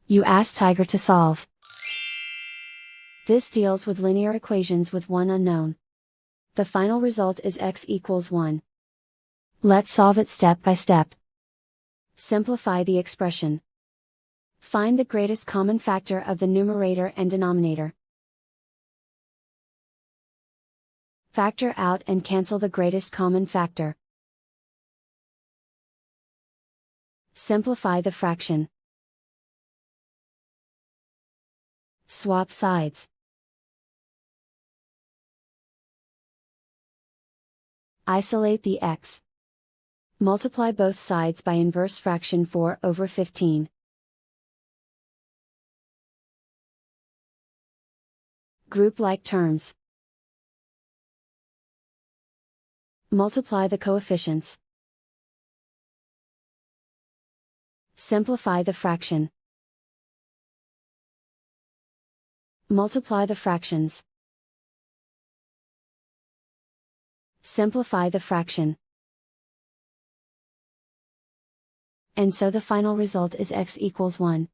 You ask Tiger to solve. This deals with linear equations with one unknown. The final result is x equals 1. Let's solve it step by step. Simplify the expression. Find the greatest common factor of the numerator and denominator. Factor out and cancel the greatest common factor. Simplify the fraction. Swap sides. Isolate the x. Multiply both sides by inverse fraction 4/15. Group like terms. Multiply the coefficients. Simplify the fraction. Multiply the fractions. Simplify the fraction. And so the final result is x equals 1.